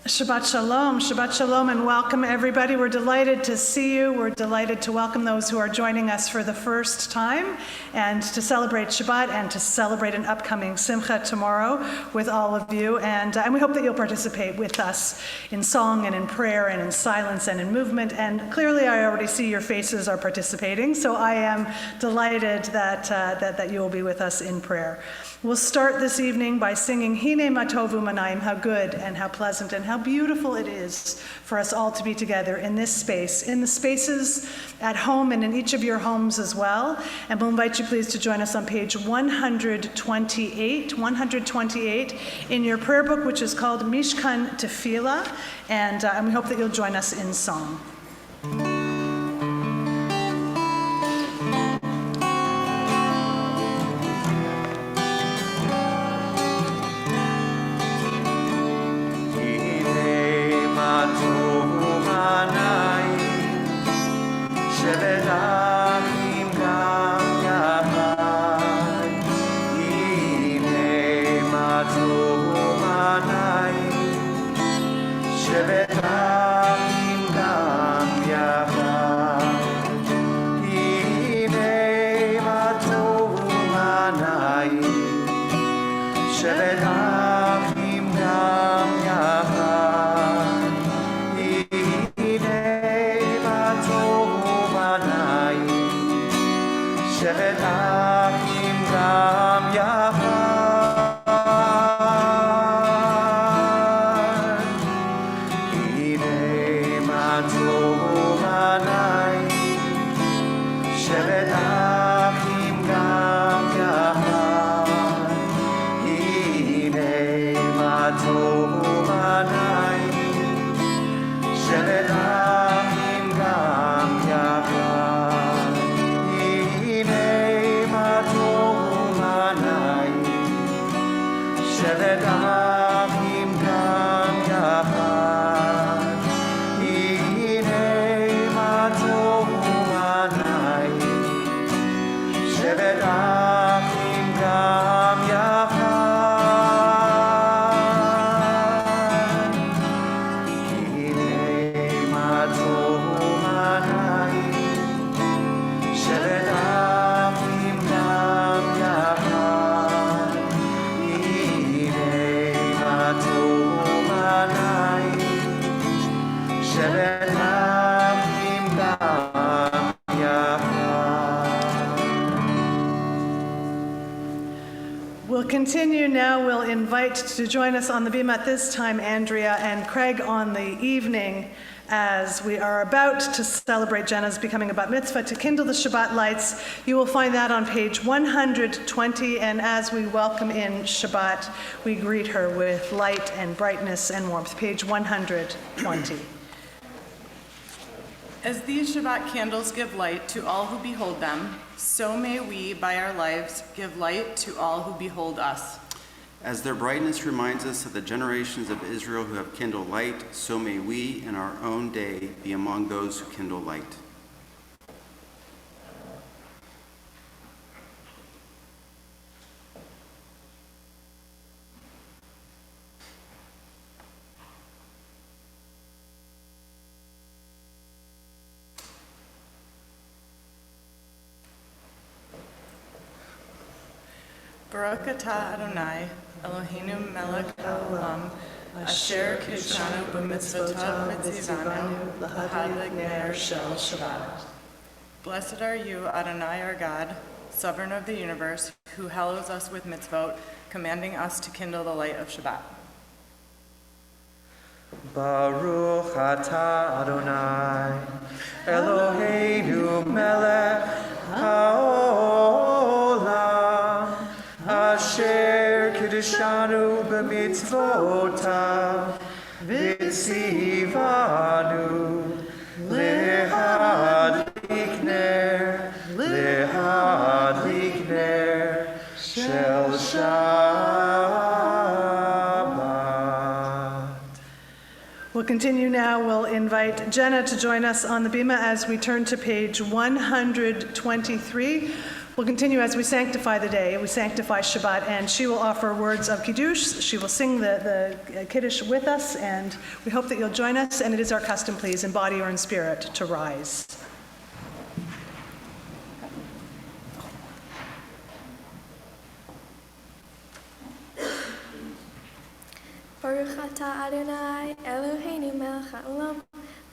Shabbat Shalom, and welcome everybody. We're delighted to see you. We're delighted to welcome those who are joining us for the first time and to celebrate Shabbat and to celebrate an upcoming Simcha tomorrow with all of you. And we hope that you'll participate with us in song and in prayer and in silence and in movement. And clearly I already see your faces are participating, so I am delighted that you will be with us in prayer. We'll start this evening by singing Hine Matovu Manayim, how good and how pleasant and how beautiful it is for us all to be together in this space, in the spaces at home and in each of your homes as well. And we'll invite you please to join us on page 128 in your prayer book, which is called Mishkan Tefillah, and we hope that you'll join us in song. Continue now. We'll invite to join us on the bima at this time Andrea and Craig on the evening as we are about to celebrate Jenna's becoming a bat mitzvah to kindle the Shabbat lights. You will find that on page 120, and as we welcome in Shabbat, we greet her with light and brightness and warmth. Page 120. As these Shabbat candles give light to all who behold them, so may we, by our lives, give light to all who behold us. As their brightness reminds us of the generations of Israel who have kindled light, so may we, in our own day, be among those who kindle light. Baruch atah Adonai, Eloheinu melech haolam, asher kidshanu b'mitzvotav mitzivanu l'hadlik ner shel Shabbat. Blessed are you, Adonai our God, sovereign of the universe, who hallows us with mitzvot, commanding us to kindle the light of Shabbat. Baruch atah Adonai, Eloheinu melech haolam, asher kiddushanu b'mitzvotav v'tzivanu lehadlik ner shel Shabbat. We'll continue now. We'll invite Jenna to join us on the bima as we turn to page 123. We'll continue as we sanctify the day. We sanctify Shabbat, and she will offer words of Kiddush. She will sing the Kiddush with us, and we hope that you'll join us. And it is our custom, please, in body or in spirit, to rise. Baruch atah Adonai, Eloheinu melech haolam,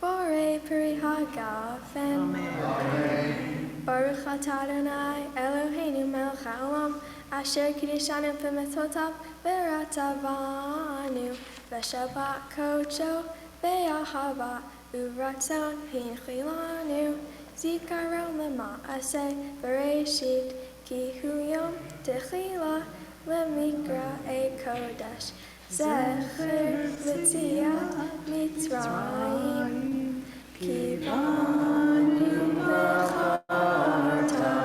borei peri hagafen. Amen. Baruch atah Adonai, Eloheinu melech haolam, asher kiddushanu b'mitzvotav v'ratavanu, v'shabbat kodsho v'ahava uvratzon pinchilanu, zikaron lema'aseh bereshit, ki hu yom techila lemikra kodesh. Zecher v'tziat Mitzrayim, kivanu v'chata,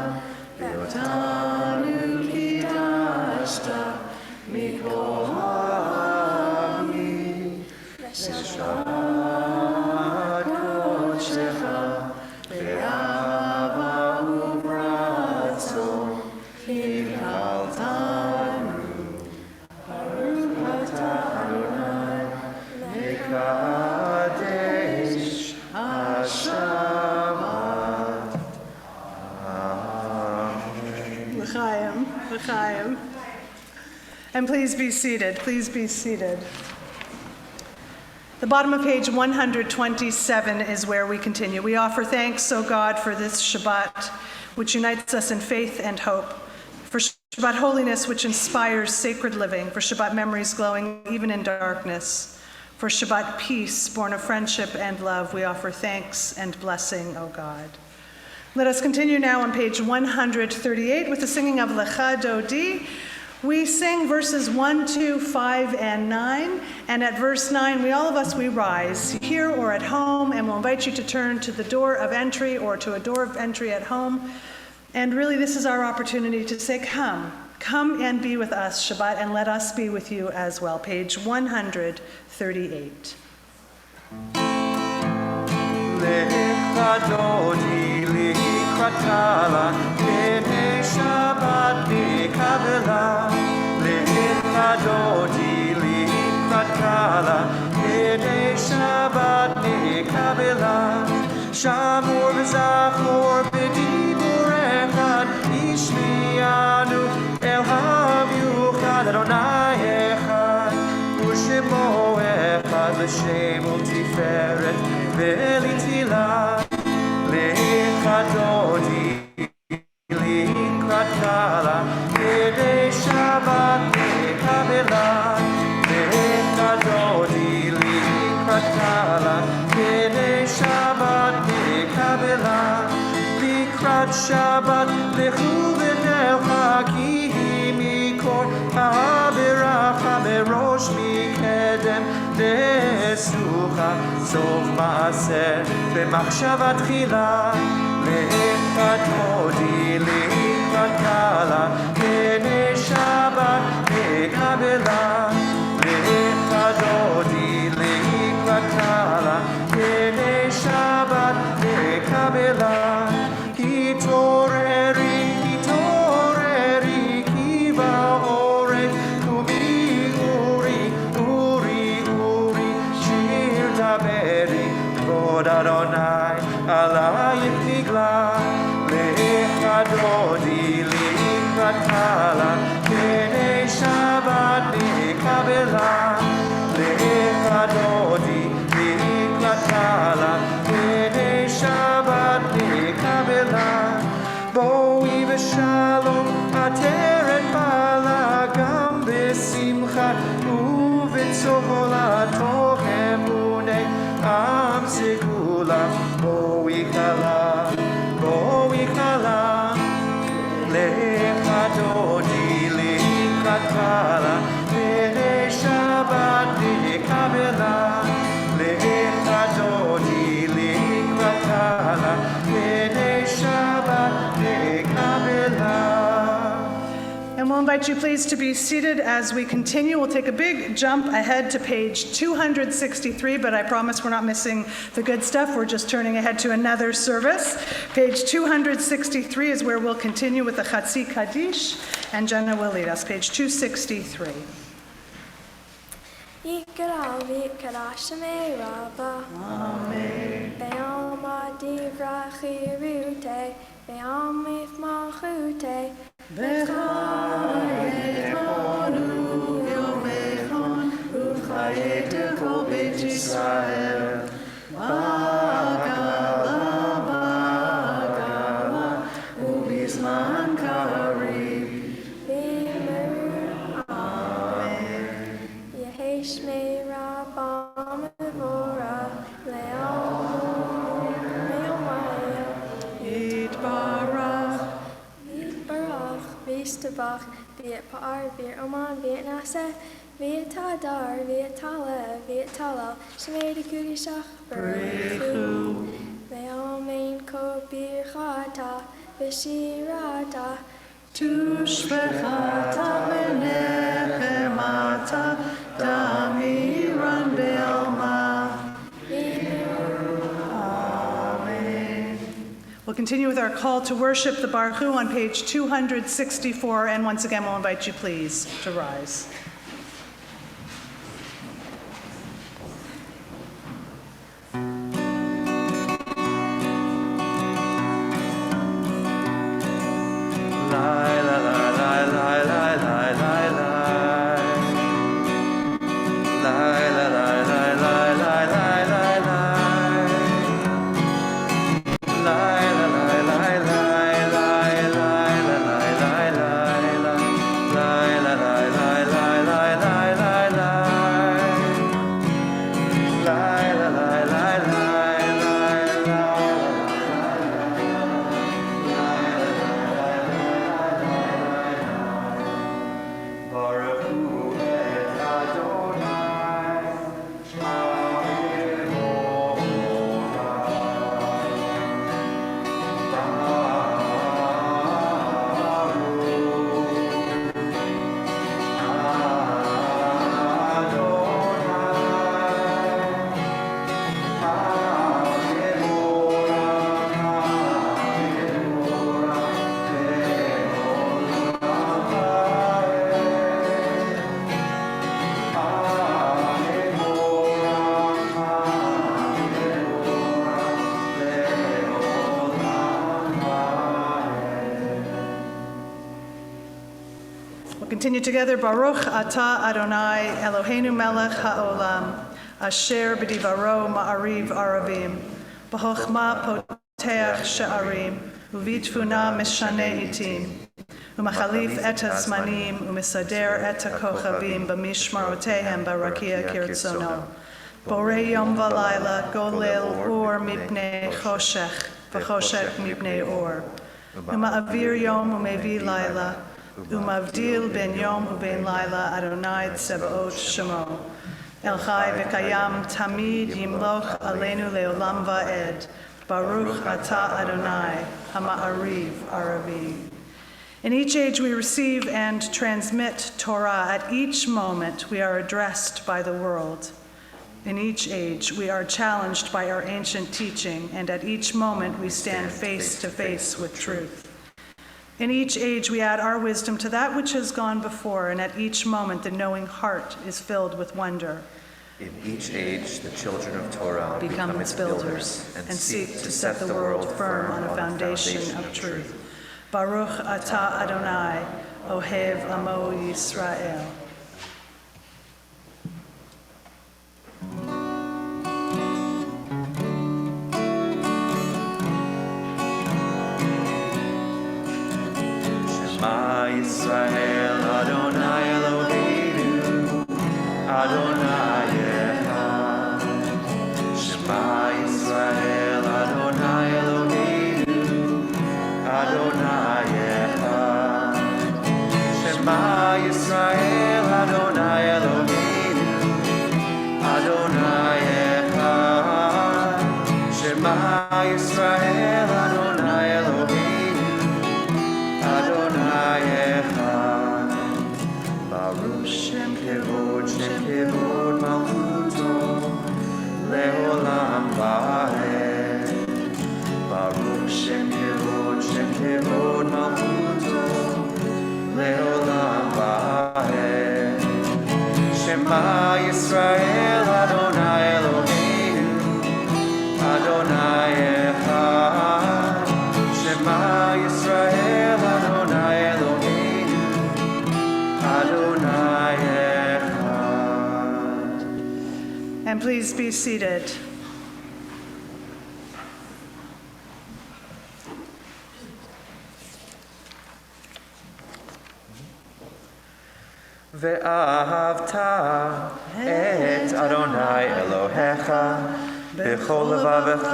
v'otanu kidashta, mikol ha'amim, v'shabbat kodshecha, v'ava uvratzon, kivaltanu. Kadesh Hashamat. Amen. L'chaim, l'chaim. And please be seated. Please be seated. The bottom of page 127 is where we continue. We offer thanks, O God, for this Shabbat, which unites us in faith and hope, for Shabbat holiness, which inspires sacred living, for Shabbat memories glowing even in darkness, for Shabbat peace, born of friendship and love. We offer thanks and blessing, O God. Let us continue now on page 138 with the singing of Lecha Dodi. We sing verses 1, 2, 5, and 9. And at verse 9, we rise, here or at home, and we'll invite you to turn to the door of entry or to a door of entry at home. And really, this is our opportunity to say, come and be with us, Shabbat, and let us be with you as well. Page 138. Lecha Dodi likratala, B'nei Shabbat nikabela. Lecha Dodi likratala, B'nei Shabbat nikabela. Shamor v'zachor b'dibur echad, Ishmianu el hamiuchad, Adonai echad, U'shemo echad, L'shem u'tiferet ve'litila. Lecha Dodi likrat kala, B'nei Shabbat nikabela. Lecha Dodi likrat kala, B'nei Shabbat nikabela. Likrat Shabbat lechu v'nelcha, ki hi mikor ha'beracha berosh mikedem desucha, sof ma'aser b'machshava tchila. Lecha Dodi likrat kala, B'nei Shabbat nikabela. Lecha Dodi likrat kala, B'nei Shabbat nikabela. Hitoreri, kiva ore, kumi uri, shir daberi, Vod Adonai, alayim nigla. Lecha Dodi likrat kala, B'nei Shabbat nikabela. Lecha Dodi likrat kala, B'nei Shabbat nikabela. Boi v'shalom, ateret bala, gam b'simcha, u'v'tzolat emune, am segula. Boi kala, lecha Dodi likrat kala, B'nei Shabbat nikabela. Lecha Dodi likrat kala, B'nei Shabbat nikabela. And we'll invite you please to be seated as we continue. We'll take a big jump ahead to page 263, but I promise we're not missing the good stuff. We're just turning ahead to another service. Page 263 is where we'll continue with the Chatzi Kaddish, and Jenna will lead us. Page 263. Yikra v'ikra shmei Rabba. Amen. Be'alma divra chirute, be'am mifmachute, V'chayet onu yomechon, u'chayet kol beit Yisrael. Bagala, bagala, u'bizman karib. Shmei Rabba Mevora Le'omaya Yitbarach, Yitbarach V'yistabach V'yitpar V'yitoman V'yitnaseh V'yitadar V'yitaleh V'yitalel Shmei Dekudishach B'rechu Ve'omein Ko Birchata V'shirata Tushbechata v'nechemata Damiran be'alma. Amen. We'll continue with our call to worship the Baruch Hu on page 264, and once again we'll invite you please to rise. Continue together. Baruch Ata Adonai Eloheinu Melech HaOlam Asher B'divaro Ma'ariv Aravim B'chochma Poteach Sha'arim Uvitfuna Mishane Itim Umachalif Et HaZmanim Umisader Et HaKochavim B'mishmarotehem Barakia Kirtzono Borei Yom V'Layla Golel Or Mipnei Choshech V'Choshech Mipnei Or Uma'avir Yom Umevi Layla Umavdil ben Yom uben Laila Adonai Tsebaot Shemo El Chai v'Kayam Tamid Yimloch Aleinu Leolam Va'ed Baruch Ata Adonai Hama'ariv Aravim. In each age we receive and transmit Torah. At each moment we are addressed by the world. In each age we are challenged by our ancient teaching, and at each moment we stand face to face with truth. In each age we add our wisdom to that which has gone before, and at each moment the knowing heart is filled with wonder. In each age the children of Torah become its builders and seek to set the world firm on a foundation of truth. Baruch Ata Adonai, Ohev Amo Yisrael. Shema Yisrael, Adonai Eloheinu, Adonai Echad. Shema Yisrael, Adonai Eloheinu, Adonai Echad. Shema Yisrael, Adonai Eloheinu, Adonai Echad. Shema Yisrael, Adonai Eloheinu, Adonai Echad. Shema Yisrael Adonai Eloheinu Adonai Echad. Shema Yisrael Adonai Eloheinu Adonai Echad. And please be seated. ואהבת את אדוני אלוהיך בכל לבבך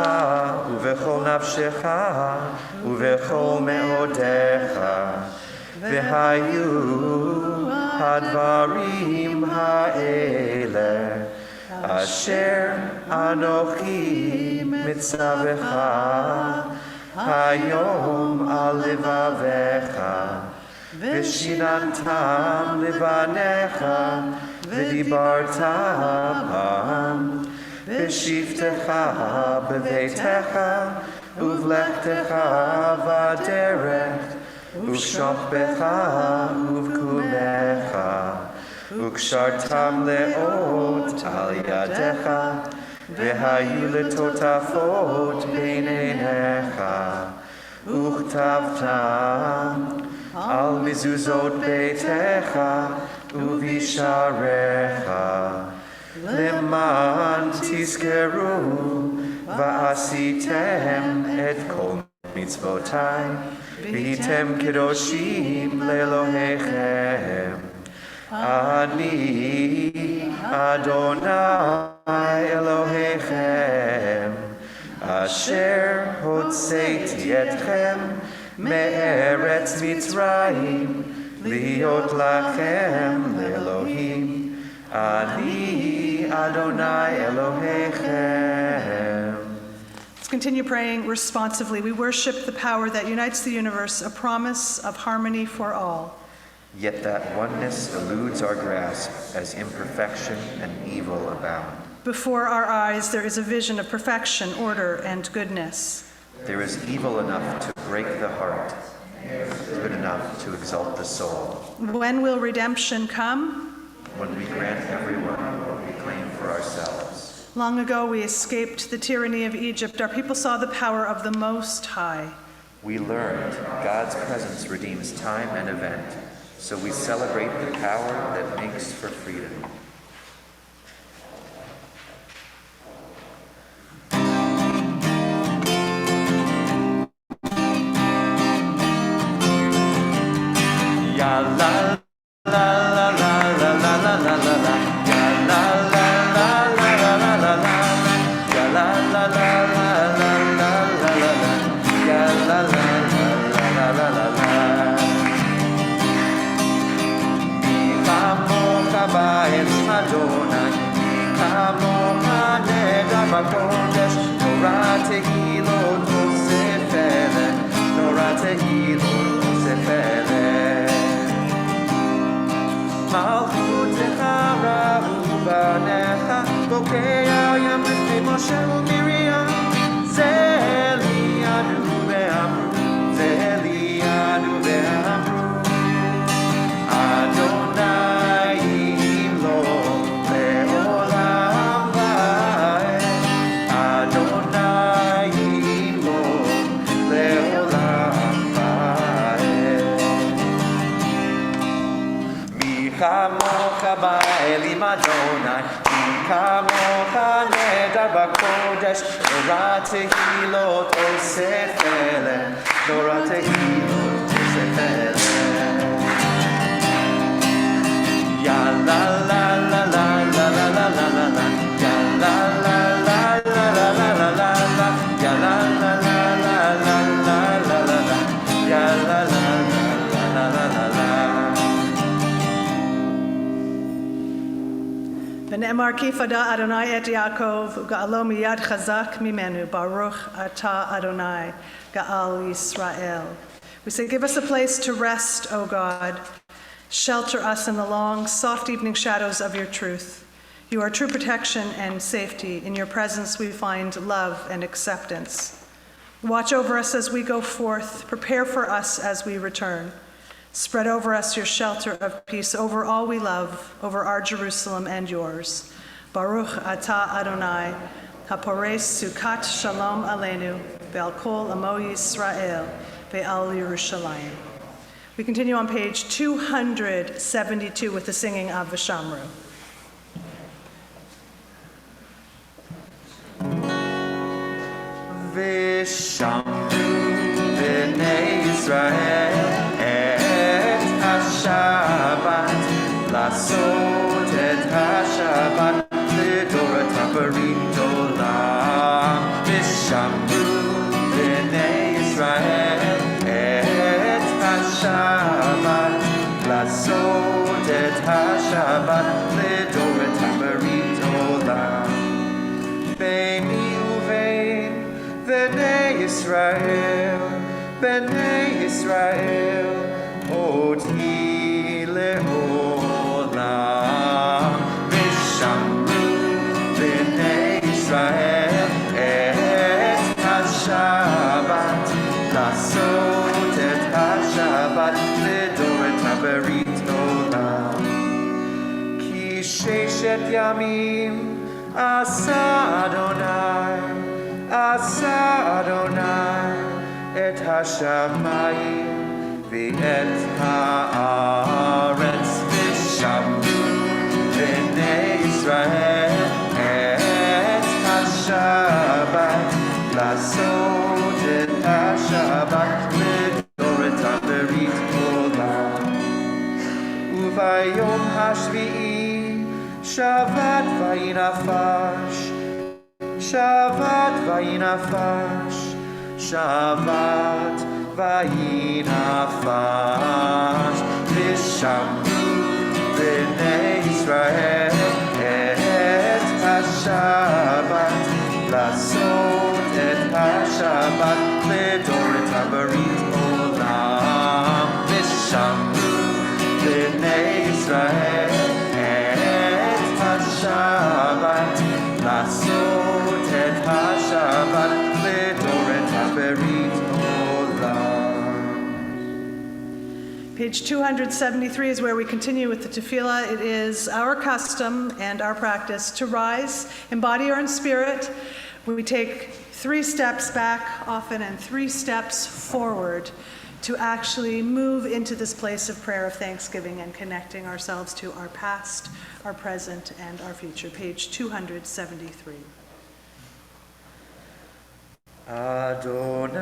ובכל נפשך ובכל מאודיך. והיו הדברים האלה אשר אנוכי מצווך היום על לבביך. ושיננתם לבניך ודיברת בם בשבתך בביתך ובלכתך בדרך ובשוכבך ובקומך וקשרתם לאות על ידיך והיו לטוטפות בין עיניך וכתבתם על מזוזות ביתך ובשעריך למען תזכרו ועשיתם את כל מצוותיי והייתם קדושים לאלוהיכם. אני אדוני אלוהיכם אשר הוצאתי אתכם מארץ מצרים להיות לכם לאלוהים. אני אדוני אלוהיכם. Let's continue praying responsively. We worship the power that unites the universe, a promise of harmony for all. Yet that oneness eludes our grasp as imperfection and evil abound. Before our eyes there is a vision of perfection, order, and goodness. There is evil enough to break the heart, good enough to exalt the soul. When will redemption come? When we grant everyone what we claim for ourselves. Long ago we escaped the tyranny of Egypt. Our people saw the power of the Most High. We learned God's presence redeems time and event, so we celebrate the power that makes for freedom. Ya la la la la la la la la la la. Ya la la la la la la la la. Ya la la la la la la la la la. Ya la la la la la la la. Mi kamocha ba'etz Adonai, mi kamocha neder b'kodesh. Torah tehilot osefele, Torah tehilot osefele. מלכותך ראו בניך, בוקע ים לפני משה ומרים. זה לינו ואמרו, זה לינו ואמרו, אדוני ימלוך לעולם ועד. אדוני ימלוך לעולם ועד. כמוך באלים אדוני, מי כמוך נדר בקודש. תורה תהילות אוסף אלה, תורה תהילות אוסף אלה. יא לה לה לה לה לה לה לה לה לה לה. יא לה לה לה לה לה לה לה לה לה. יא לה לה לה לה לה לה לה לה לה. יא לה לה לה לה לה לה לה. ונאמר כי יפדה אדוני את יעקב וגאלו מיד חזק ממנו. Baruch אתה Adonai, גאל Yisrael. We say, give us a place to rest, O God. Shelter us in the long, soft evening shadows of your truth. You are true protection and safety. In your presence we find love and acceptance. Watch over us as we go forth. Prepare for us as we return. Spread over us your shelter of peace, over all we love, over our Jerusalem and yours. Baruch atah Adonai, hapores sukat shalom aleinu, ve'al kol amo Yisrael, ve'al Yerushalayim. We continue on page 272 with the singing of V'shamru. V'shamru b'nei Yisrael et ha-Shabbat, לעשות את השבת לדורות הבאים עולם. ושמרו בני ישראל את השבת, לעשות את השבת לדורות הבאים עולם. ביני ובין בני ישראל אותי לעולם. ושמרו בני ישראל את השבת, לעשות את השבת לדורות הברית עולם. כי ששת ימים עשה אדוני את השמיים ואת הארץ. ושמרו בני ישראל את השבת, לעשות את השבת לדורות הברית עולם. וביום השביעי שבת וינפש, שבת וינפש, שבת וינפש. ושמרו בני ישראל את השבת, לעשות את השבת לדורות הברית עולם. ושמרו בני ישראל את השבת, לעשות את השבת לדורות הברית עולם. Page 273 is where we continue with the tefillah. It is our custom and our practice to rise in body or in spirit. We take 3 steps back often and 3 steps forward to actually move into this place of prayer of thanksgiving and connecting ourselves to our past, our present, and our future. Page 273. Adonai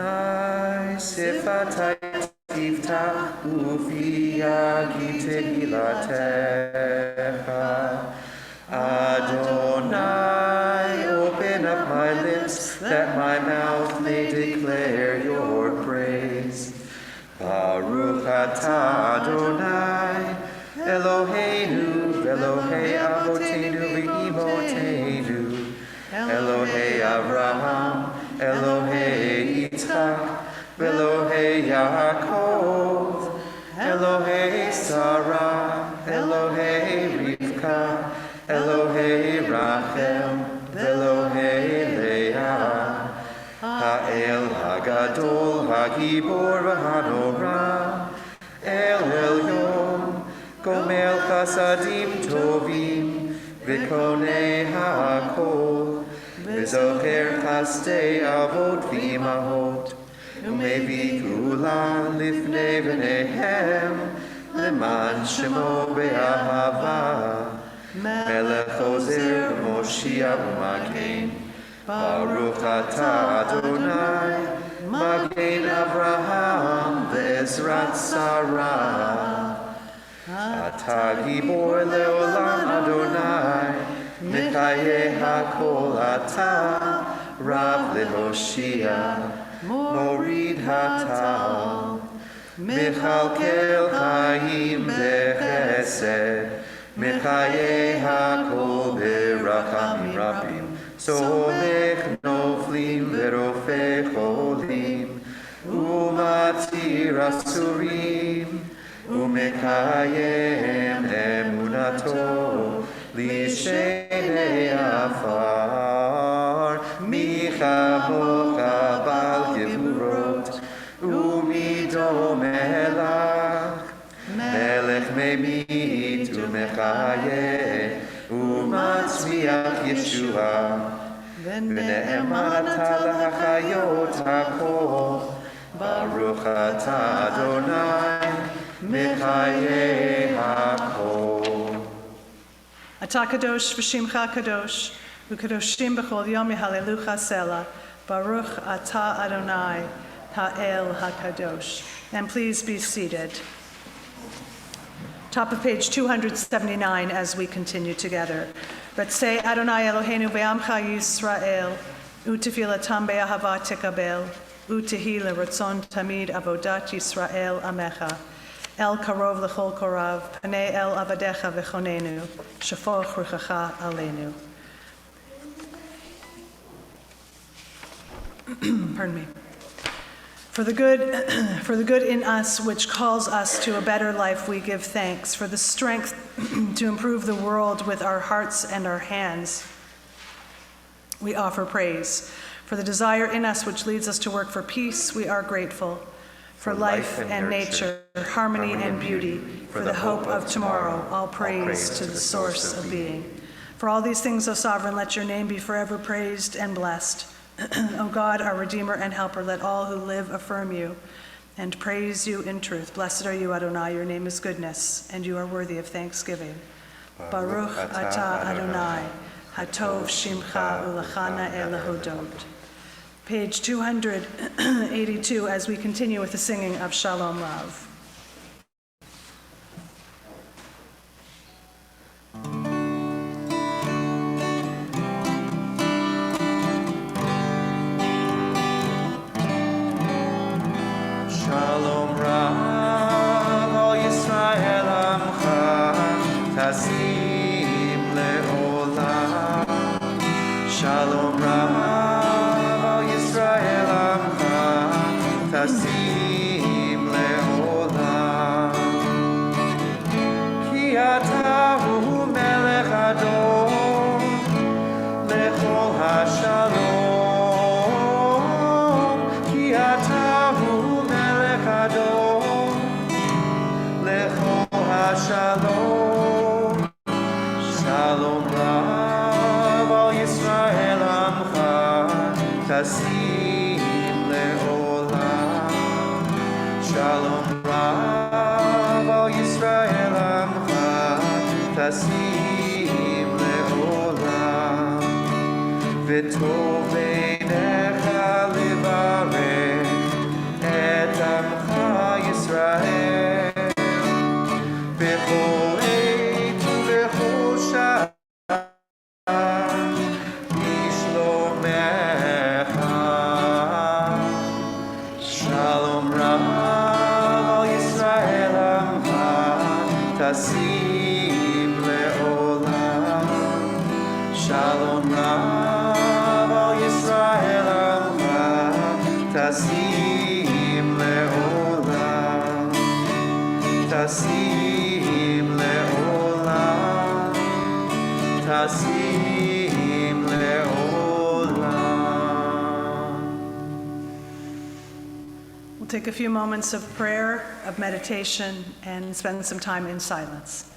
sifatai tiftach ufi yagi tehilatecha. Adonai, open up my lips that my mouth may declare your praise. Baruch atah Adonai, Eloheinu, Elohei Avotenu v'Imotenu, Elohei Avraham, Elohei Yitzchak, Elohei Yaakov, Elohei Sarah, Elohei Rivka, Elohei Rachel, Elohei Leah, Ha'el Hagadol, Hagibor v'Hanora, El Elyon, Gomel Chasadim Tovim, V'konei Ha'akol, V'zocher Chasdei Avot v'Imahot, U'mevi Gula Lifnei V'neihem, Leman Shemo Be'ahava, Melech Ozer Moshiach U'Magen, Baruch atah Adonai, Magen Avraham ve'ezrat Sarah. Atah gibor leolam Adonai, Mechayeh hakol atah, Rav lehoshia, Morid hatal. Mechalkel chaim bechesed, Mechayeh hakol berachamim rabim. Solech noflim verofeh cholim, umatir asurim, umekayem emunato, lishenei afar, michamocha bal gevurot, umido melach, ממית ומחיה ומצמיח ישועה ונאמנת להחיות הכל ברוך אתה אדוני מחיי הכל. אתה קדוש ושמך קדוש, וקדושים בכל יום יהללוך סלע. Baruch atah Adonai, Ha'el HaKadosh. And please be seated. Top of page 279 as we continue together. Ratzei Adonai Eloheinu ve'amcha Yisrael, u'tefilatam be'ahava tekabel, u'tehi l'ratzon tamid avodat Yisrael amecha. El karov l'chol korav, panei el avadecha v'chonenu, shafoch ruchacha aleinu. Pardon me. For the good in us which calls us to a better life, we give thanks. For the strength to improve the world with our hearts and our hands, we offer praise. For the desire in us which leads us to work for peace, we are grateful. For life and nature, harmony and beauty, for the hope of tomorrow, all praise to the source of being. For all these things, O Sovereign, let your name be forever praised and blessed. O God, our Redeemer and Helper, let all who live affirm you and praise you in truth. Blessed are you, Adonai, your name is goodness, and you are worthy of thanksgiving. Baruch atah Adonai, hatov shimcha ulachana elahodot. Page 282 as we continue with the singing of Shalom Rav. Shalom Rav, all Yisrael Amcha, Tasim Le'olam. Shalom Rav, all Yisrael Amcha, Tasim Le'olam. Ki ata hu melech adon, lechol hashalom. Ki ata Shalom, Shalom Rav, all Yisrael Amcha, Tasim Le'olam. Shalom Rav, all Yisrael Amcha, Tasim Le'olam. V'tov beinecha livarech et Amcha Yisrael. Bechol eit ubechol shah, bishlomecha. Shalom Rav, all Yisrael Amcha, Tasim Le'olam. Shalom Rav, all Yisrael Amcha, Tasim Le'olam. Tasim Le'olam, Tasim Le'olam. We'll take a few moments of prayer, of meditation, and spend some time in silence.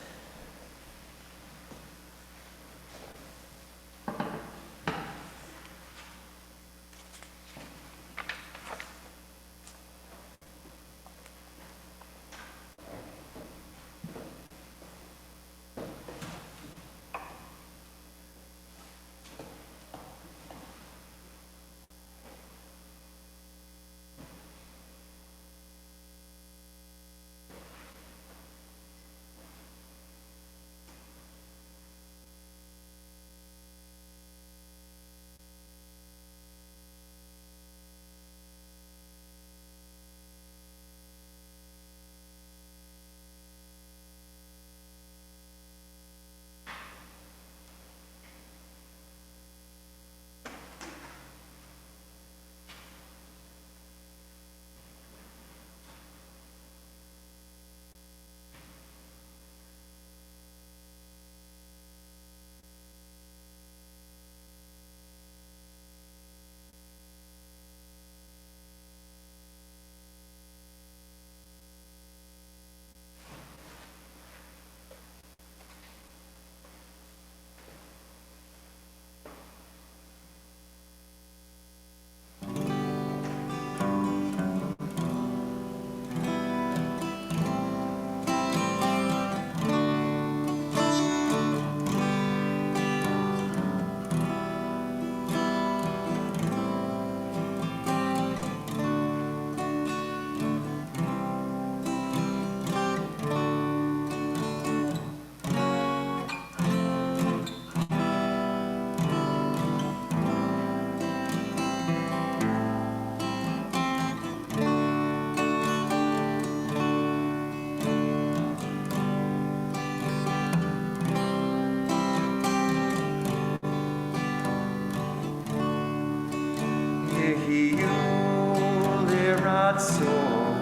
soul,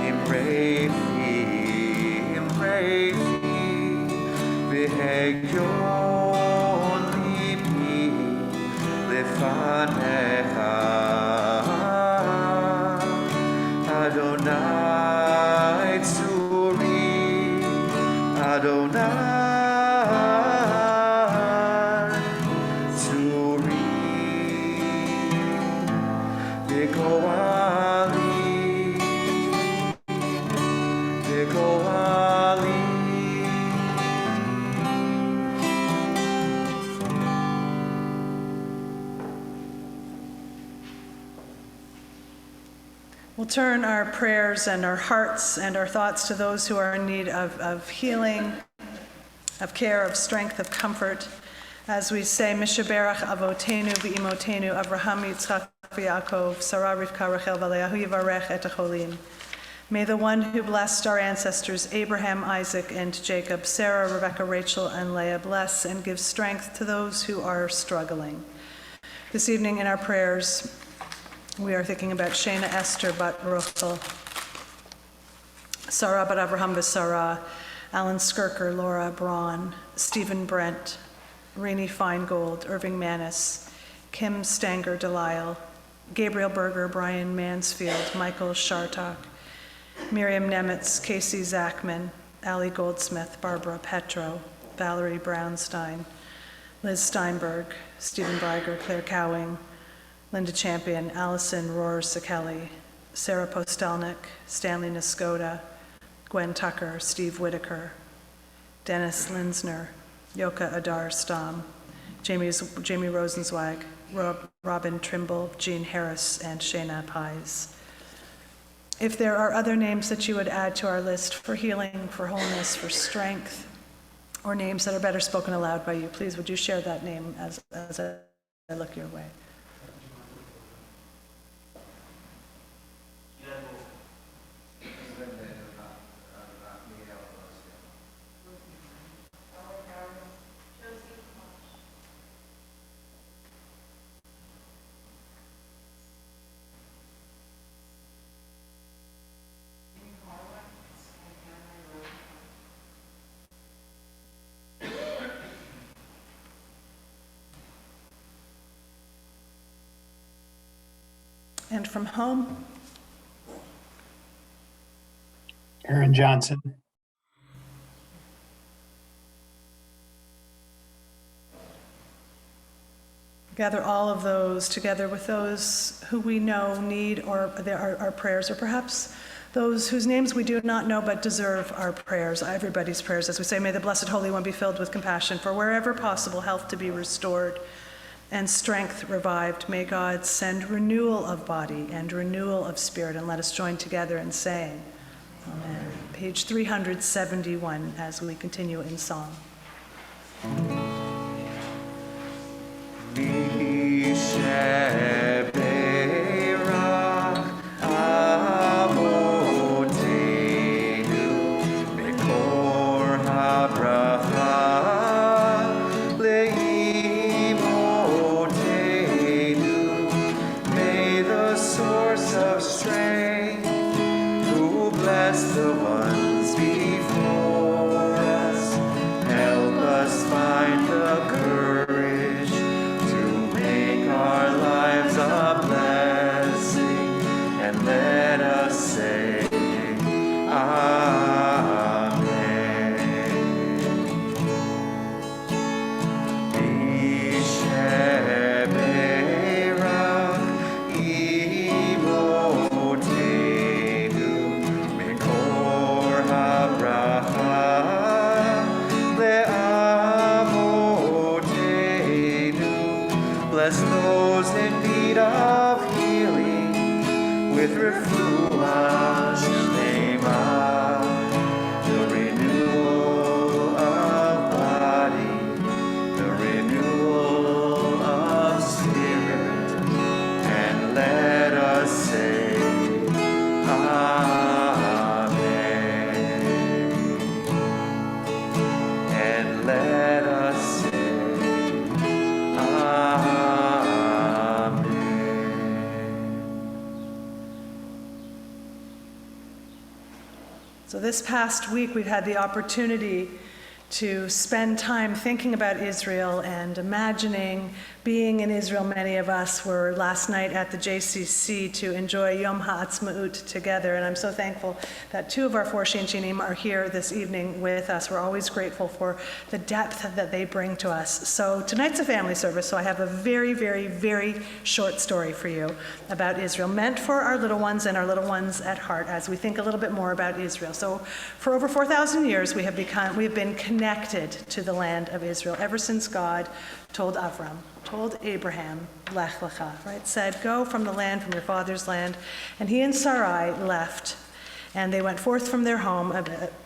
imrefi, v'hegion libi lefanecha, Adonai tzuri, Adonai tzuri, v'goali, v'goali. We'll turn our prayers and our hearts and our thoughts to those who are in need of healing, of care, of strength, of comfort, as we say, Mishaberach Avotenu v'Imotenu, Avraham, Yitzchak, v'Yaakov, Sarah, Rivka, Rachel, v'Leah, Yivarech et Acholim. May the one who blessed our ancestors, Abraham, Isaac, and Jacob, Sarah, Rebekah, Rachel, and Leah, bless and give strength to those who are struggling. This evening in our prayers, we are thinking about Shana Esther bat Ruchel, Sarah bat Avraham v'Sarah, Alan Skirker, Laura Braun, Stephen Brent, Rini Feingold, Irving Manis, Kim Stanger Delisle, Gabriel Berger, Brian Mansfield, Michael Shartok, Miriam Nemitz, Casey Zachman, Ali Goldsmith, Barbara Petro, Valerie Brownstein, Liz Steinberg, Stephen Breiger, Claire Cowing, Linda Champion, Allison Rohr-Sekeli, Sarah Postelnik, Stanley Niskoda, Gwen Tucker, Steve Whitaker, Dennis Linsner, Yoka Adar Stam, Jamie Rosenzweig, Robin Trimble, Jean Harris, and Shana Pies. If there are other names that you would add to our list for healing, for wholeness, for strength, or names that are better spoken aloud by you, please would you share that name as I look your way. And from home, Aaron Johnson. gather all of those together with those who we know need or our prayers, or perhaps those whose names we do not know but deserve our prayers, everybody's prayers. As we say, may the Blessed Holy One be filled with compassion, for wherever possible, health to be restored and strength revived. May God send renewal of body and renewal of spirit, and let us join together in saying, Amen. Page 371 as we continue in song. Bless those in need of healing with refuah shlema, the renewal of body, the renewal of spirit, and let us say, Amen. And let us say, Amen. So this past week, we've had the opportunity to spend time thinking about Israel and imagining being in Israel. Many of us were last night at the JCC to enjoy Yom HaAtzmaut together, and I'm so thankful that two of our four Shinchinim are here this evening with us. We're always grateful for the depth that they bring to us. So tonight's a family service, so I have a very, very, very short story for you about Israel, meant for our little ones and our little ones at heart as we think a little bit more about Israel. So for over 4,000 years, we have been connected to the land of Israel ever since God told Abraham, Lech Lecha, right? Said, go from the land, from your father's land. And he and Sarai left, and they went forth from their home.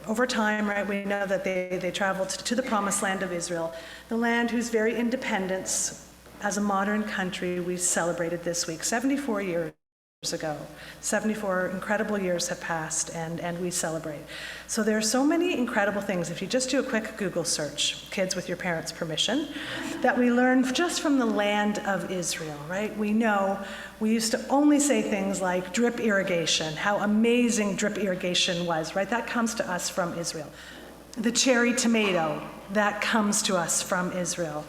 Over time, right, we know that they traveled to the promised land of Israel, the land whose very independence as a modern country we celebrated this week, 74 years ago. 74 incredible years have passed, and we celebrate. So there are so many incredible things. If you just do a quick Google search, kids with your parents' permission, that we learn just from the land of Israel, right? We know we used to only say things like drip irrigation, how amazing drip irrigation was, right? That comes to us from Israel. The cherry tomato, that comes to us from Israel.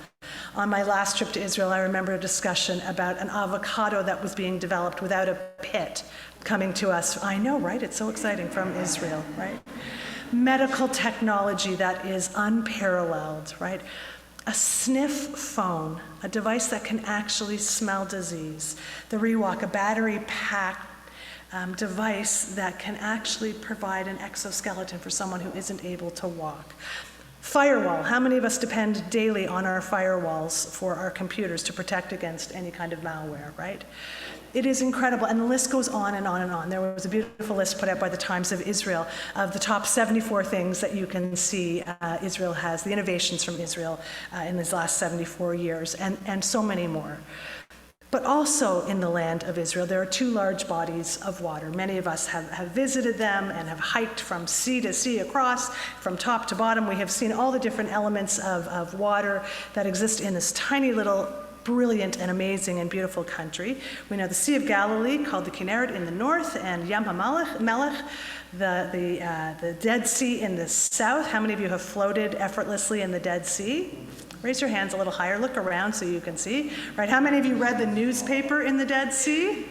On my last trip to Israel, I remember a discussion about an avocado that was being developed without a pit coming to us. I know, right? It's so exciting, from Israel, right? Medical technology that is unparalleled, right? A sniff phone, a device that can actually smell disease. The Rewalk, a battery-packed device that can actually provide an exoskeleton for someone who isn't able to walk. Firewall, how many of us depend daily on our firewalls for our computers to protect against any kind of malware, right? It is incredible, and the list goes on and on and on. There was a beautiful list put out by the Times of Israel of the top 74 things that you can see Israel has, the innovations from Israel in these last 74 years, and so many more. But also in the land of Israel, there are two large bodies of water. Many of us have visited them and have hiked from sea to sea across, from top to bottom. We have seen all the different elements of water that exist in this tiny little brilliant and amazing and beautiful country. We know the Sea of Galilee, called the Kinneret in the north, and Yam HaMelech, the Dead Sea in the south. How many of you have floated effortlessly in the Dead Sea? Raise your hands a little higher, look around so you can see. Right, how many of you read the newspaper in the Dead Sea?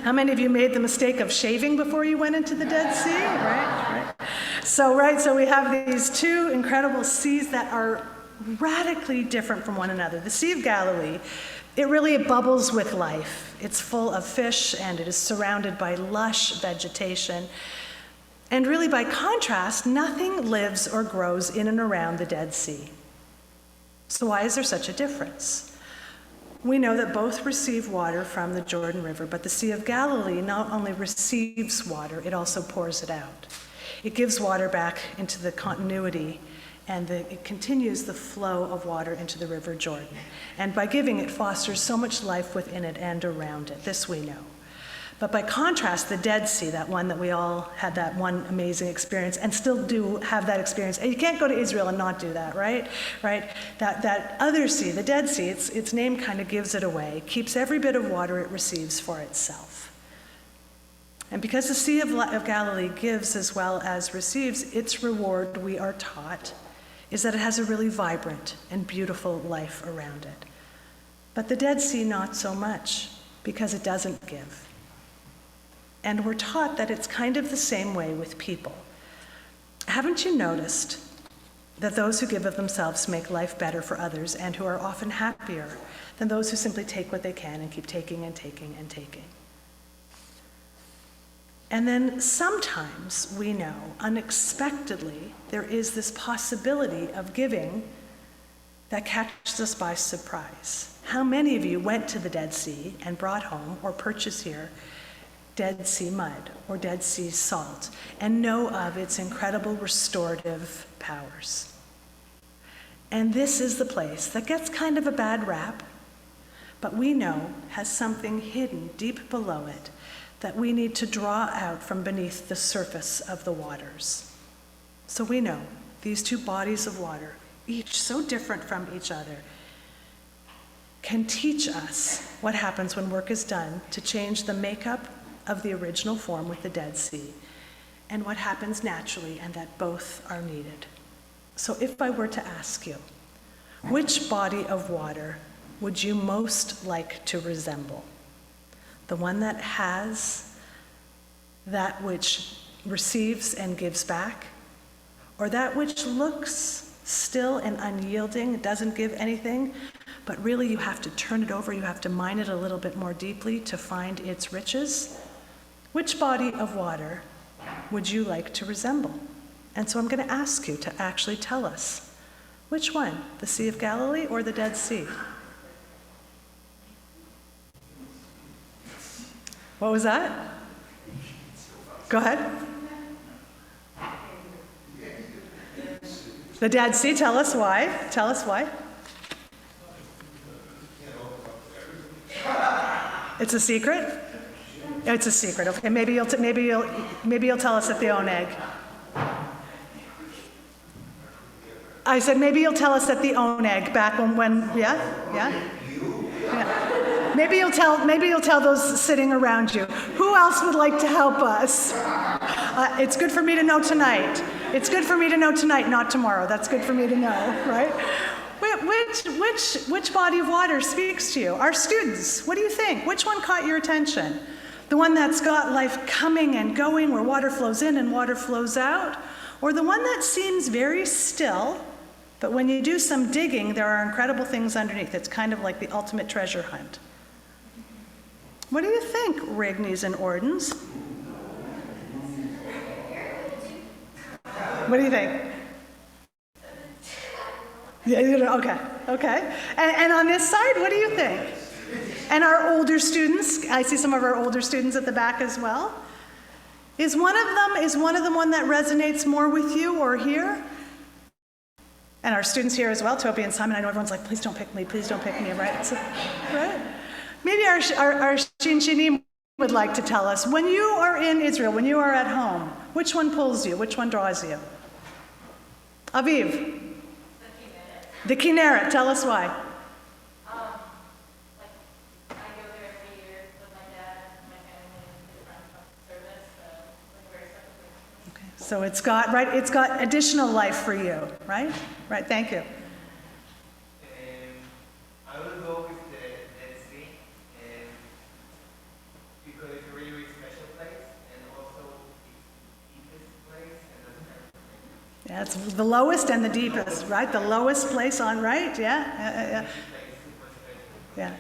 How many of you made the mistake of shaving before you went into the Dead Sea? Right. So we have these two incredible seas that are radically different from one another. The Sea of Galilee, it bubbles with life. It's full of fish, and it is surrounded by lush vegetation. And really, by contrast, nothing lives or grows in and around the Dead Sea. So why is there such a difference? We know that both receive water from the Jordan River, but the Sea of Galilee not only receives water, it also pours it out. It gives water back into the continuity, and it continues the flow of water into the River Jordan. And by giving, it fosters so much life within it and around it. This we know. But by contrast, the Dead Sea, that one that we all had that one amazing experience and still do have that experience. And you can't go to Israel and not do that, right? That other sea, the Dead Sea, its name kind of gives it away, keeps every bit of water it receives for itself. And because the Sea of Galilee gives as well as receives, its reward, we are taught, is that it has a really vibrant and beautiful life around it. But the Dead Sea, not so much, because it doesn't give. And we're taught that it's kind of the same way with people. Haven't you noticed that those who give of themselves make life better for others, and who are often happier than those who simply take what they can and keep taking and taking and taking? And then sometimes we know, unexpectedly, there is this possibility of giving that catches us by surprise. How many of you went to the Dead Sea and brought home or purchased here Dead Sea mud or Dead Sea salt and know of its incredible restorative powers? And this is the place that gets kind of a bad rap, but we know has something hidden deep below it that we need to draw out from beneath the surface of the waters. So we know these two bodies of water, each so different from each other, can teach us what happens when work is done to change the makeup of the original form with the Dead Sea, and what happens naturally, and that both are needed. So if I were to ask you, which body of water would you most like to resemble? The one that has that which receives and gives back, or that which looks still and unyielding, doesn't give anything, but really you have to turn it over, you have to mine it a little bit more deeply to find its riches? Which body of water would you like to resemble? And so I'm going to ask you to actually tell us, which one, the Sea of Galilee or the Dead Sea? What was that? Go ahead. The Dead Sea, tell us why. Tell us why. It's a secret? It's a secret. Okay, maybe you'll tell us at the Oneg. I said maybe you'll tell us at the Oneg back when yeah. Maybe you'll tell those sitting around you. Who else would like to help us? It's good for me to know tonight. It's good for me to know tonight, not tomorrow. That's good for me to know, right? Which body of water speaks to you? Our students, what do you think? Which one caught your attention? The one that's got life coming and going, where water flows in and water flows out? Or the one that seems very still, but when you do some digging, there are incredible things underneath? It's kind of like the ultimate treasure hunt. What do you think, Rigneys and Ordens? What do you think? Yeah, okay. And on this side, what do you think? And our older students, I see some of our older students at the back as well. Is one of them one that resonates more with you or here? And our students here as well, Toby and Simon. I know everyone's like, please don't pick me, right? So, right? Maybe our Shinshinim would like to tell us, when you are in Israel, when you are at home, which one pulls you? Which one draws you? Aviv. The Kinneret. Tell us why. I go there every year with my dad, my family, and friends from service, so very special place. Okay. So it's got additional life for you, right? Right. Thank you. I will go with the Dead Sea because it's a really, really special place, and also it's the deepest place and the first place. Yeah, it's the lowest and the deepest, right? The lowest place on, right? Yeah. Yeah. And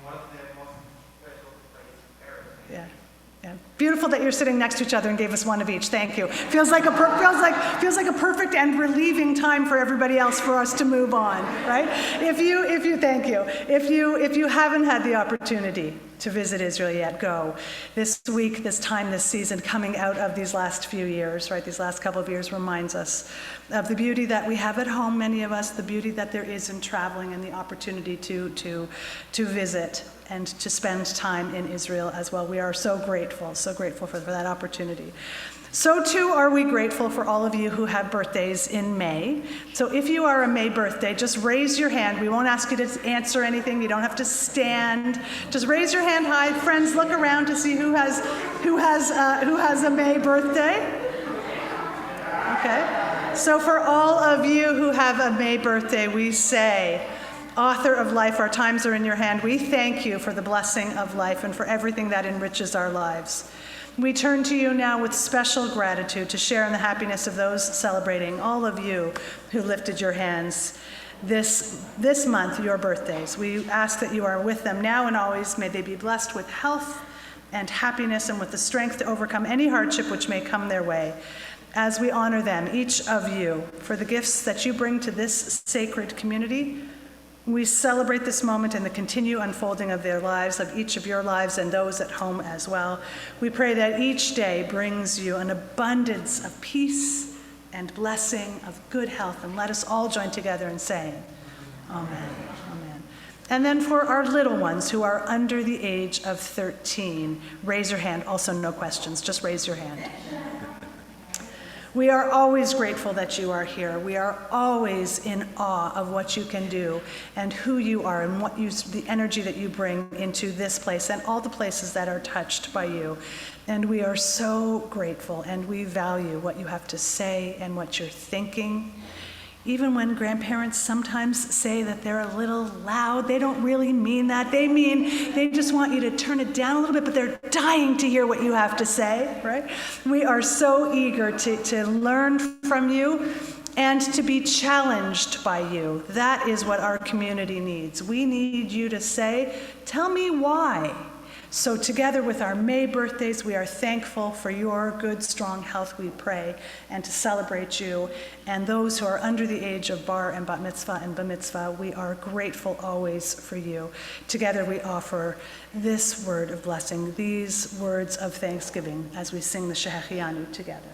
one of the most special places in Erev. Yeah. Beautiful that you're sitting next to each other and gave us one of each. Thank you. Feels like a perfect and relieving time for everybody else for us to move on, right? If you haven't had the opportunity to visit Israel yet, go. This week, this time, this season, coming out of these last few years, right? These last couple of years reminds us of the beauty that we have at home, many of us, the beauty that there is in traveling and the opportunity to visit and to spend time in Israel as well. We are so grateful for that opportunity. So too are we grateful for all of you who have birthdays in May. So if you are a May birthday, just raise your hand. We won't ask you to answer anything. You don't have to stand. Just raise your hand high. Friends, look around to see who has a May birthday. Okay. So for all of you who have a May birthday, we say, Author of life, our times are in your hand. We thank you for the blessing of life and for everything that enriches our lives. We turn to you now with special gratitude to share in the happiness of those celebrating, all of you who lifted your hands this month, your birthdays. We ask that you are with them now and always. May they be blessed with health and happiness and with the strength to overcome any hardship which may come their way. As we honor them, each of you, for the gifts that you bring to this sacred community, we celebrate this moment and the continued unfolding of their lives, of each of your lives and those at home as well. We pray that each day brings you an abundance of peace and blessing, of good health, and let us all join together in saying, Amen. Amen. And then for our little ones who are under the age of 13, raise your hand. Also, no questions, just raise your hand. We are always grateful that you are here. We are always in awe of what you can do and who you are and the energy that you bring into this place and all the places that are touched by you. And we are so grateful, and we value what you have to say and what you're thinking. Even when grandparents sometimes say that they're a little loud, they don't really mean that. They just want you to turn it down a little bit, but they're dying to hear what you have to say, right? We are so eager to learn from you and to be challenged by you. That is what our community needs. We need you to say, tell me why. So together with our May birthdays, we are thankful for your good, strong health, we pray, and to celebrate you. And those who are under the age of bar and bat mitzvah and bar mitzvah, we are grateful always for you. Together we offer this word of blessing, these words of thanksgiving as we sing the Shehechianu together.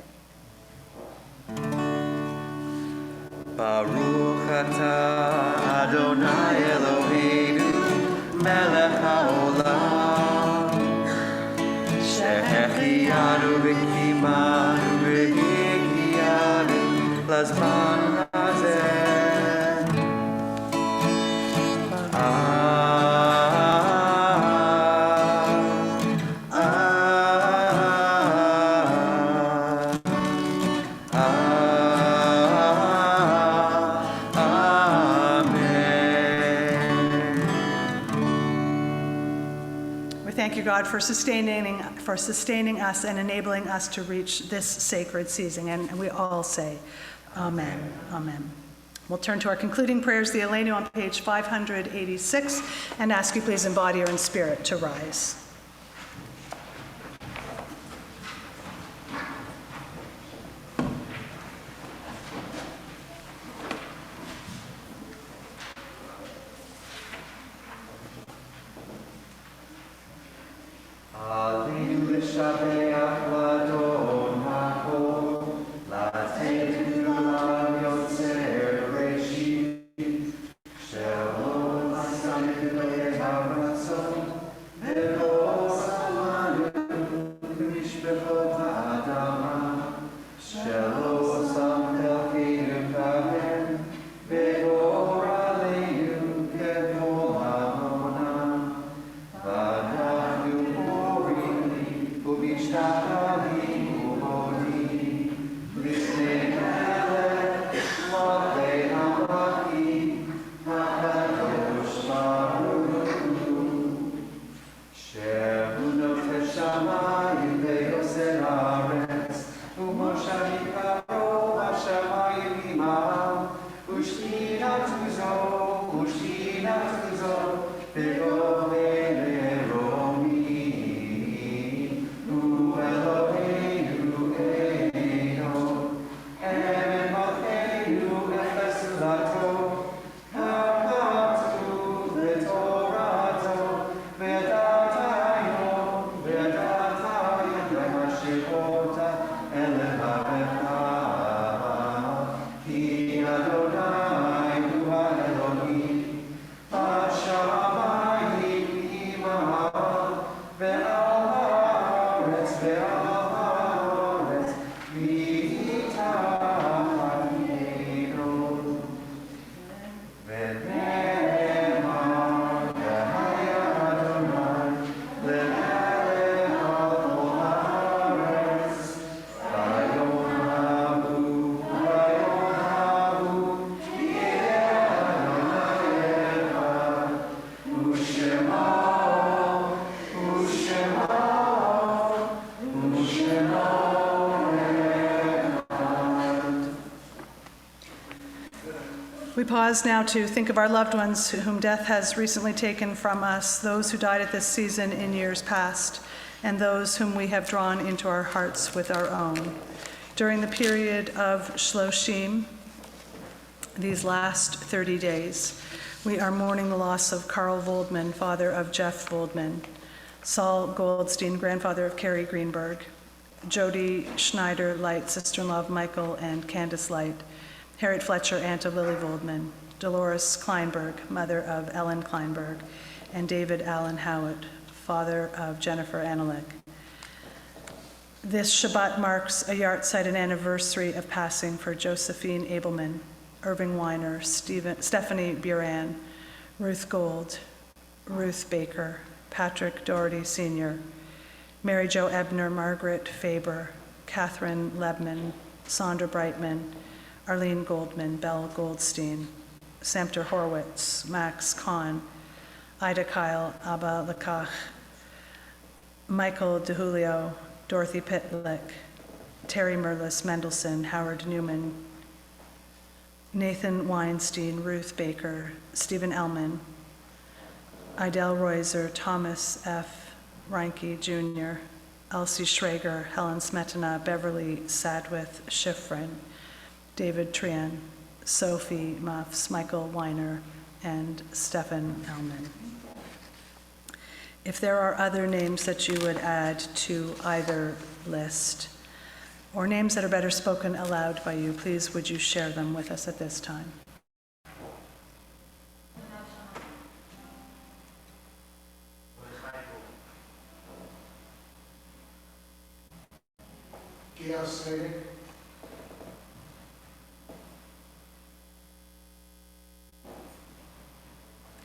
Baruch atah Adonai Eloheinu melech haolam Shehechianu v'kimanu v'hikianu lazman hazeh Thank you, God, for sustaining us and enabling us to reach this sacred season. And we all say, Amen. Amen. We'll turn to our concluding prayers, the Elenu on page 586, and ask you please in body or in spirit to rise. We pause now to think of our loved ones whom death has recently taken from us, those who died at this season in years past, and those whom we have drawn into our hearts with our own. During the period of Shloshim, these last 30 days, we are mourning the loss of Carl Voldman, father of Jeff Voldman, Saul Goldstein, grandfather of Carrie Greenberg, Jody Schneider Light, sister-in-law of Michael and Candace Light, Harriet Fletcher, aunt of Lily Voldman, Dolores Kleinberg, mother of Ellen Kleinberg, and David Allen Howitt, father of Jennifer Analik. This Shabbat marks a yahrzeit and anniversary of passing for Josephine Abelman, Irving Weiner, Stephanie Buran, Ruth Gold, Ruth Baker, Patrick Doherty Sr., Mary Jo Ebner, Margaret Faber, Catherine Lebman, Sandra Brightman, Arlene Goldman, Belle Goldstein, Samter Horwitz, Max Kahn, Ida Kyle, Abba Lakach, Michael DeJulio, Dorothy Pitlick, Terry Merlis Mendelson, Howard Newman, Nathan Weinstein, Ruth Baker, Stephen Ellman, Idel Reuser, Thomas F. Reinke Jr., Elsie Schrager, Helen Smetana, Beverly Sadwith Schifrin, David Trian, Sophie Muffs, Michael Weiner, and Stefan Ellman. If there are other names that you would add to either list, or names that are better spoken aloud by you, please would you share them with us at this time?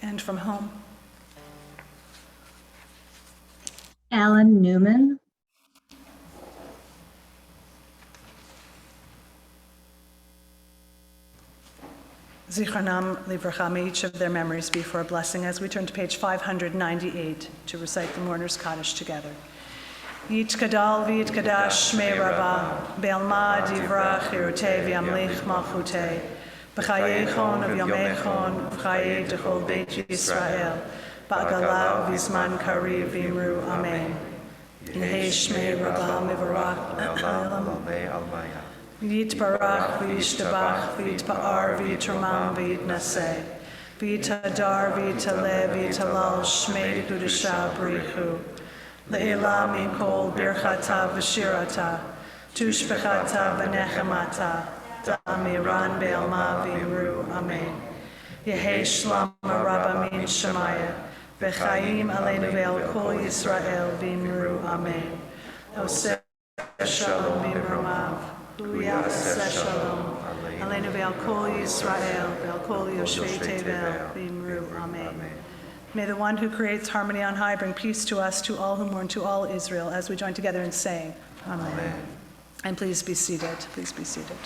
And from home? Alan Newman. Zichronam Livracha, may each of their memories be for a blessing as we turn to page 598 to recite the Mourner's Kaddish together. Yit Kadal v'yit Kadash Shmei Rabbah, Be'alma Divrach Hirutei v'yamlich Malchutei, B'chayeichon of Yomeichon, B'chayei Dechol Beit Yisrael, Ba'gala v'zman Kariv v'imru Amen. Yehei Shmei Rabbah Mivarach Le'olam. Yitbarach v'yishtabach v'yitpa'ar v'yitramam v'yitnaseh v'yitadar v'yitaleh v'yitalal shmei kudusha b'richu le'ila min kol birchata v'shirata tushbechata v'nechemata da'amiran be'alma v'imru amen. Yehei shlam rabba min shemaya v'chaim aleinu ve'al kol Yisrael v'imru amen. Oseh shalom b'imromav Yaseh Shalom, Aleinu ve'al kol Yisrael, ve'al kol Yoshvei Tevel, v'imru Amen. May the one who creates harmony on high bring peace to us, to all who mourn, to all Israel, as we join together in saying, Amen. Amen. And please be seated. Please be seated.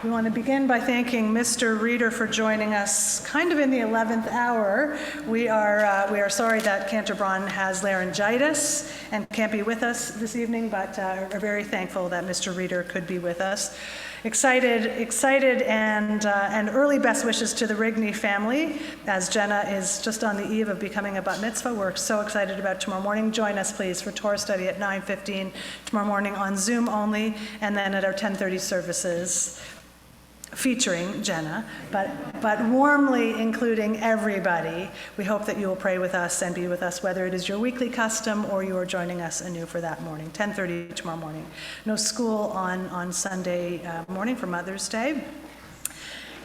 We want to begin by thanking Mr. Reeder for joining us kind of in the 11th hour. We are sorry that Cantor Braun has laryngitis and can't be with us this evening, but are very thankful that Mr. Reeder could be with us. Excited and early best wishes to the Rigney family, as Jenna is just on the eve of becoming a bat mitzvah. We're so excited about tomorrow morning. Join us, please, for Torah study at 9:15 tomorrow morning on Zoom only, and then at our 10:30 services, featuring Jenna, but warmly including everybody. We hope that you will pray with us and be with us, whether it is your weekly custom or you are joining us anew for that morning, 10:30 tomorrow morning. No school on Sunday morning for Mother's Day.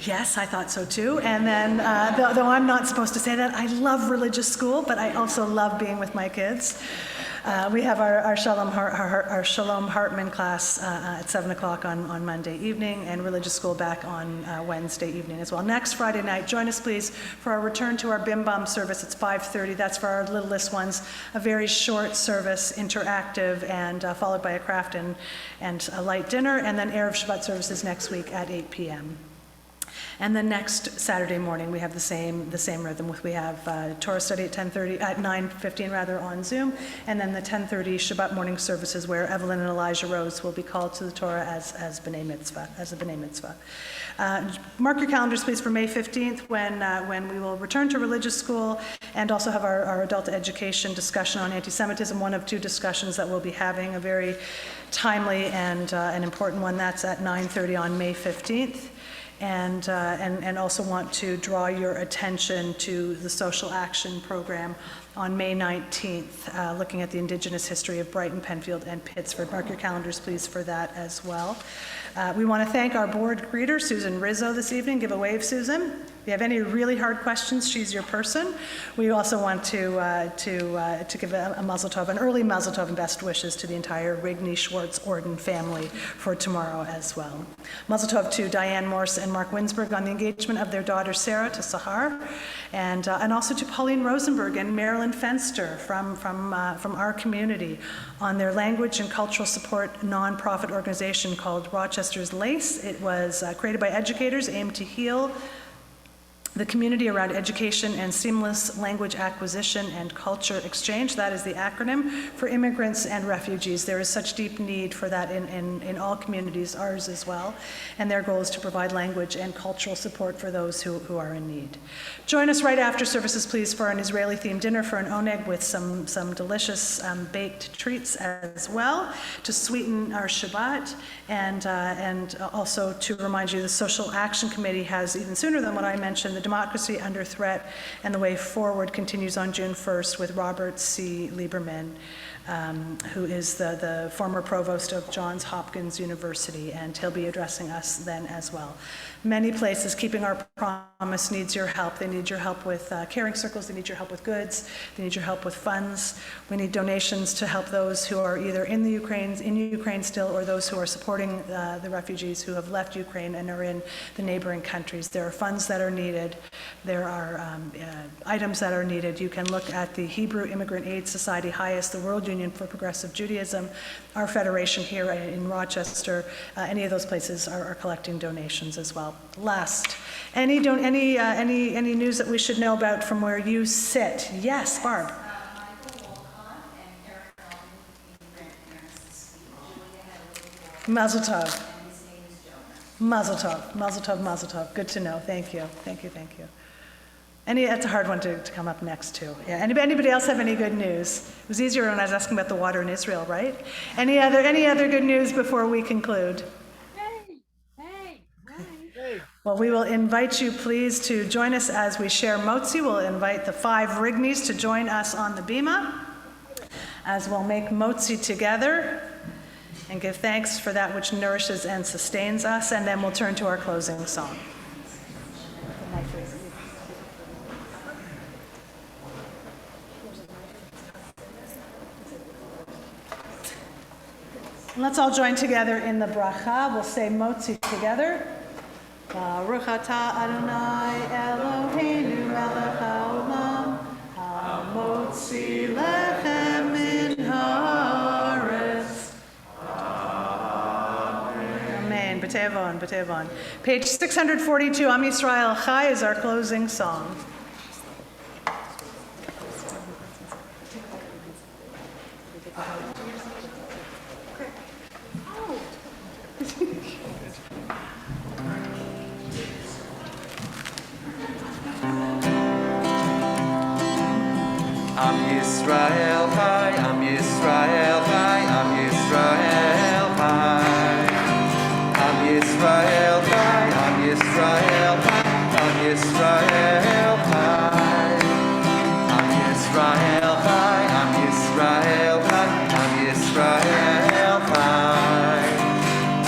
Yes, I thought so too. And then, though I'm not supposed to say that, I love religious school, but I also love being with my kids. We have our Shalom Hartman class at 7 o'clock on Monday evening, and religious school back on Wednesday evening as well. Next Friday night, join us please for our return to our Bim Bam service. It's 5:30. That's for our littlest ones. A very short service, interactive, and followed by a craft and a light dinner, and then Erev Shabbat services next week at 8 p.m. And then next Saturday morning, we have the same rhythm. We have Torah study at 9:15 rather on Zoom, and then the 10:30 Shabbat morning services where Evelyn and Elijah Rose will be called to the Torah as B'nai Mitzvah. Mark your calendars, please, for May 15th when we will return to religious school and also have our adult education discussion on anti-Semitism, one of two discussions that we'll be having, a very timely and an important one. That's at 9:30 on May 15th. And also want to draw your attention to the social action program on May 19th, looking at the indigenous history of Brighton, Penfield, and Pittsford. Mark your calendars, please, for that as well. We want to thank our board greeter, Susan Rizzo, this evening. Give a wave, Susan. If you have any really hard questions, she's your person. We also want to give a mazel tov, an early mazel tov and best wishes to the entire Rigney Schwartz Orden family for tomorrow as well. Mazel tov to Diane Morse and Mark Winsberg on the engagement of their daughter Sarah to Sahar, and also to Pauline Rosenberg and Marilyn Fenster from our community on their language and cultural support nonprofit organization called Rochester's Lace. It was created by educators aimed to heal the community around education and seamless language acquisition and culture exchange. That is the acronym for immigrants and refugees. There is such deep need for that in all communities, ours as well. And their goal is to provide language and cultural support for those who are in need. Join us right after services, please, for an Israeli-themed dinner for an oneg with some delicious baked treats as well to sweeten our Shabbat. And also to remind you, the Social Action Committee has, even sooner than what I mentioned, the Democracy Under Threat and the Way Forward continues on June 1st with Robert C. Lieberman, who is the former provost of Johns Hopkins University, and he'll be addressing us then as well. Many places, Keeping Our Promise needs your help. They need your help with caring circles. They need your help with goods. They need your help with funds. We need donations to help those who are either in Ukraine still, or those who are supporting the refugees who have left Ukraine and are in the neighboring countries. There are funds that are needed. There are items that are needed. You can look at the Hebrew Immigrant Aid Society, HIAS, the World Union for Progressive Judaism, our federation here in Rochester. Any of those places are collecting donations as well. Last, any news that we should know about from where you sit? Yes, Barb. Mazel tov. Mazel tov. Mazel tov. Mazel tov. Good to know. Thank you. Thank you. Thank you. That's a hard one to come up next too. Yeah. Anybody else have any good news? It was easier when I was asking about the water in Israel, right? Any other good news before we conclude? Well, we will invite you, please, to join us as we share motzi. We'll invite the 5 Rigneys to join us on the bima as we'll make motzi together and give thanks for that which nourishes and sustains us, and then we'll turn to our closing song. Let's all join together in the bracha. We'll say motzi together. Baruch atah Adonai Eloheinu melech haolam, hamotzi lechem min haaretz. Amen. B'tevon, b'tevon. Page 642, Am Yisrael Chai is our closing song. Am Yisrael Chai, Am Yisrael Chai, Am Yisrael Chai. Am Yisrael Chai, Am Yisrael Chai, Am Yisrael Chai. Am Yisrael Chai, Am Yisrael Chai, Am Yisrael Chai.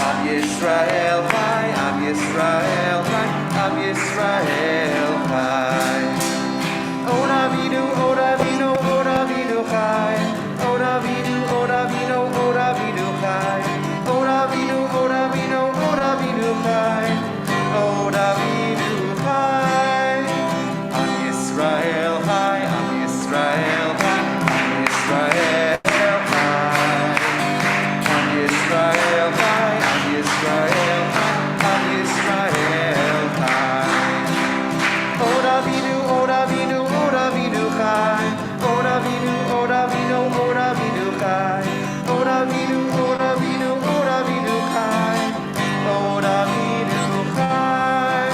Am Yisrael Chai, Am Yisrael Chai, Am Yisrael Chai. Ora vinu chai, ora vinu chai, ora vinu chai, ora vinu chai. Am Yisrael chai, Am Yisrael chai, Am Yisrael chai. Am Yisrael chai, Am Yisrael chai, Am Yisrael chai. Ora vinu chai, ora vinu chai, ora vinu chai, ora vinu chai.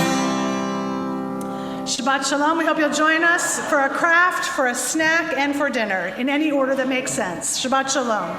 Shabbat Shalom. We hope you'll join us for a craft, for a snack, and for dinner, in any order that makes sense. Shabbat Shalom.